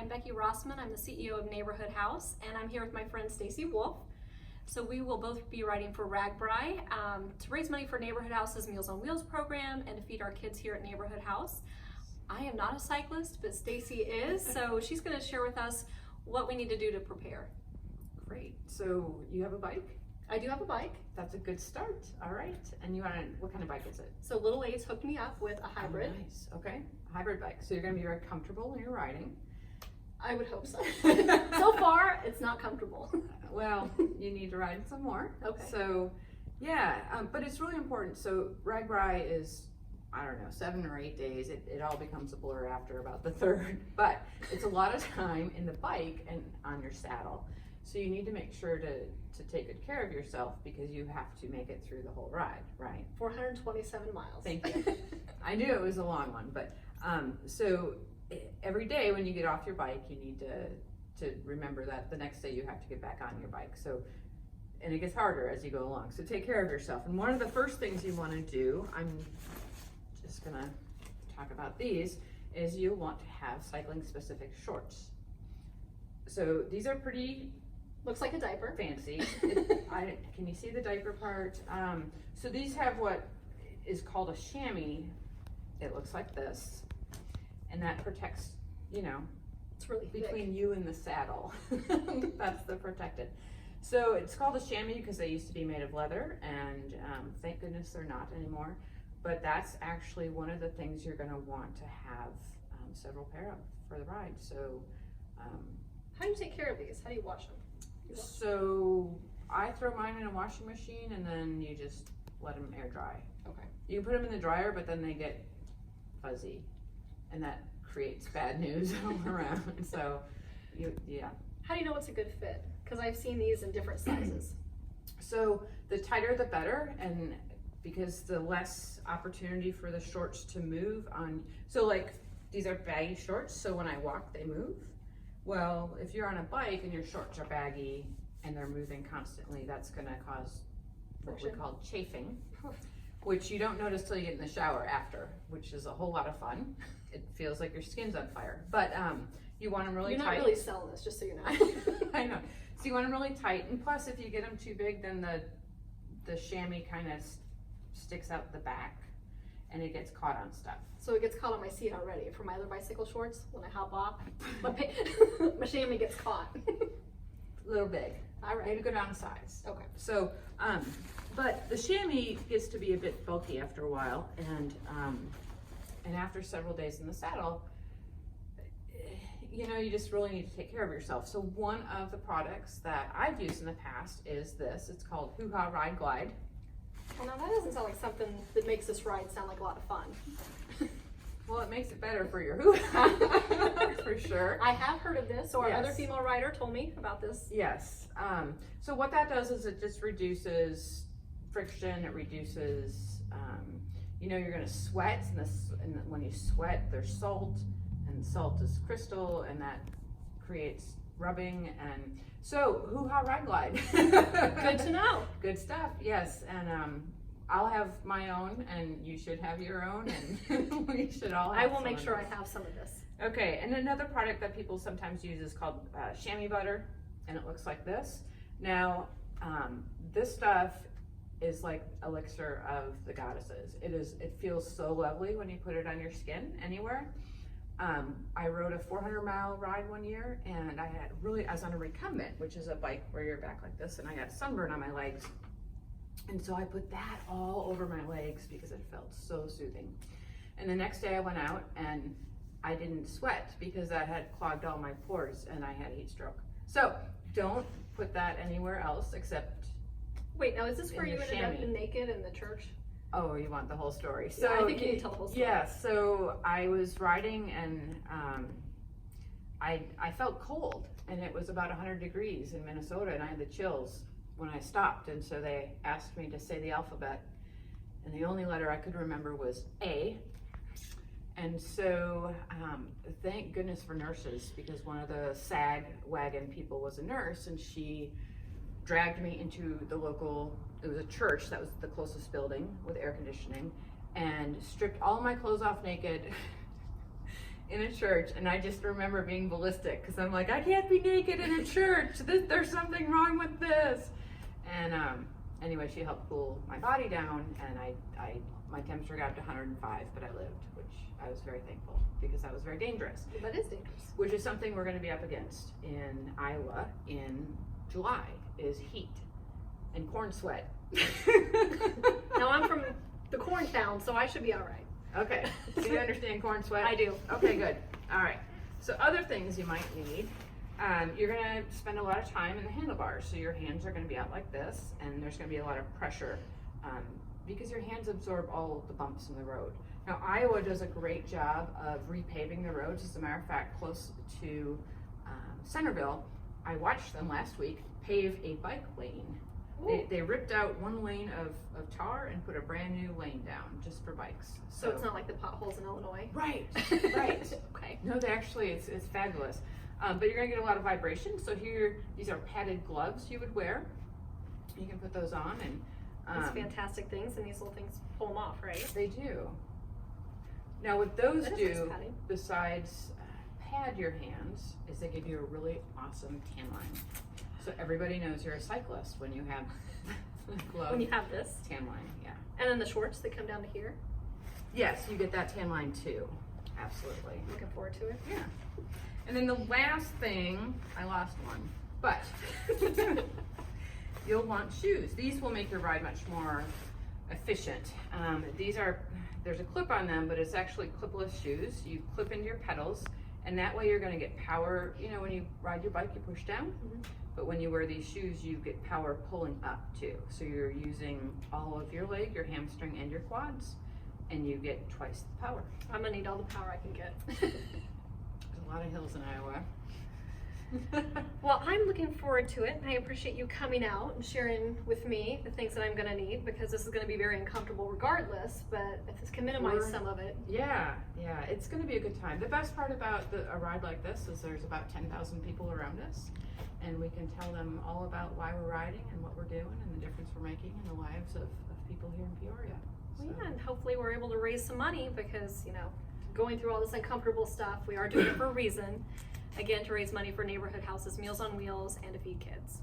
I'm Becky Rossman. I'm the CEO of Neighborhood House, and I'm here with my friend Stacy Wolf. So we will both be writing for RAGBRAI to raise money for Neighborhood House's Meals on Wheels program and to feed our kids here at Neighborhood House. I am not a cyclist, but Stacy is, so she's going to share with us what we need to do to prepare. Great. So you have a bike? I do have a bike. That's a good start. All right. And what kind of bike is it? So Little A's hooked me up with a hybrid. Oh, nice. Okay. A hybrid bike. So you're going to be very comfortable when you're riding. I would hope so. So far, it's not comfortable. Well, you need to ride some more. Okay. So, yeah, but it's really important. So RAGBRAI is, I don't know, 7 or 8 days. It all becomes a blur after about the third, but it's a lot of time in the bike and on your saddle. So you need to make sure to take good care of yourself because you have to make it through the whole ride, right? 427 miles. Thank you. I knew it was a long one, but so every day when you get off your bike, you need to remember that the next day you have to get back on your bike. So, and it gets harder as you go along. So take care of yourself. And one of the first things you want to do, I'm just gonna talk about these, is you'll want to have cycling specific shorts. So these are pretty, looks like a diaper. Fancy. Can you see the diaper part? So these have what is called a chamois. It looks like this, and that protects, you know, it's really between thick. you and the saddle. That's the protected. So it's called a chamois because they used to be made of leather, and thank goodness they're not anymore. But that's actually one of the things you're going to want to have several pair of for the ride. So how do you take care of these? How do you wash them? So I throw mine in a washing machine and then you just let them air dry. Okay. You can put them in the dryer, but then they get fuzzy, and that creates bad news all around. So, yeah. How do you know what's a good fit? Because I've seen these in different sizes. So the tighter the better, and because the less opportunity for the shorts to move on. So like these are baggy shorts, so when I walk they move. Well, if you're on a bike and your shorts are baggy and they're moving constantly, that's going to cause what we call chafing, which you don't notice till you get in the shower after, which is a whole lot of fun. It feels like your skin's on fire, but you want them really tight. You're not really selling this, just so you know. I know. So you want them really tight, and plus if you get them too big, then the chamois kind of sticks out the back and it gets caught on stuff. So it gets caught on my seat already for my other bicycle shorts. When I hop off, my chamois gets caught. A little big. All right. Maybe go down a size. Okay. So, but the chamois gets to be a bit bulky after a while, and after several days in the saddle, you know, you just really need to take care of yourself. So one of the products that I've used in the past is this. It's called Hoo-Ha Ride Glide. Well, now that doesn't sound like something that makes this ride sound like a lot of fun. Well, it makes it better for your hoo-ha, for sure. I have heard of this, or Yes. another female rider told me about this. Yes. So what that does is it just reduces friction. It reduces, you know, you're going to sweat, and when you sweat, there's salt, and salt is crystal, and that creates rubbing. And so, Hoo-Ha Ride Glide. Good to know. Good stuff. Yes, and I'll have my own, and you should have your own, and we should all have I will some make of sure this. I have some of this. Okay, and another product that people sometimes use is called chamois butter, and it looks like this. Now, this stuff is like elixir of the goddesses. It feels so lovely when you put it on your skin anywhere. I rode a 400-mile ride one year, and I was on a recumbent, which is a bike where you're back like this, and I got sunburn on my legs. And so I put that all over my legs because it felt so soothing. And the next day I went out and I didn't sweat because that had clogged all my pores and I had heat stroke. So don't put that anywhere else except. Wait, now is this where in you your ended up chamois. naked in the church? Oh, you want the whole story? So Yeah, I think you need to tell the whole story. Yeah, so I was riding and I felt cold, and it was about 100 degrees in Minnesota, and I had the chills when I stopped, and so they asked me to say the alphabet, and the only letter I could remember was A. And so thank goodness for nurses, because one of the SAG wagon people was a nurse, and she dragged me into the local, it was a church that was the closest building with air conditioning, and stripped all my clothes off naked in a church, and I just remember being ballistic because I'm like, I can't be naked in a church. There's something wrong with this. And anyway, she helped cool my body down, and my temperature got up to 105, but I lived, which I was very thankful because that was very dangerous. That is dangerous. Which is something we're going to be up against in Iowa in July, is heat and corn sweat. Now I'm from the corn town, so I should be all right. Okay, so you understand corn sweat? I do. Okay, good. All right. So other things you might need, you're gonna spend a lot of time in the handlebars. So your hands are gonna be out like this, and there's gonna be a lot of pressure because your hands absorb all of the bumps in the road. Now Iowa does a great job of repaving the roads. As a matter of fact, close to Centerville, I watched them last week pave a bike lane. They ripped out one lane of tar and put a brand new lane down just for bikes. So it's not like the potholes in Illinois? Right, right. Okay. No, they actually, it's fabulous. But you're gonna get a lot of vibration. So here, these are padded gloves you would wear. You can put those on, and These fantastic things, and these little things pull them off, right? they do. Now what those That is do, nice padding. besides pad your hands, is they give you a really awesome tan line. So everybody knows you're a cyclist when you have glove When you have this. tan line, yeah. And then the shorts that come down to here. Yes, you get that tan line too. Absolutely. Looking forward to it. Yeah. And then the last thing, I lost one, but you'll want shoes. These will make your ride much more efficient. There's a clip on them, but it's actually clipless shoes. You clip into your pedals, and that way you're gonna get power. You know, when you ride your bike, you push down. Mm-hmm. But when you wear these shoes, you get power pulling up too. So you're using all of your leg, your hamstring, and your quads, and you get twice the power. I'm gonna need all the power I can get. There's a lot of hills in Iowa. Well, I'm looking forward to it. I appreciate you coming out and sharing with me the things that I'm gonna need, because this is gonna be very uncomfortable regardless, but if this can minimize some of it. Yeah, it's gonna be a good time. The best part about a ride like this is there's about 10,000 people around us, and we can tell them all about why we're riding and what we're doing and the difference we're making in the lives of people here in Peoria. Well, yeah, and hopefully we're able to raise some money, because, you know, going through all this uncomfortable stuff, we are doing it for a reason. Again, to raise money for Neighborhood Houses, Meals on Wheels, and to feed kids.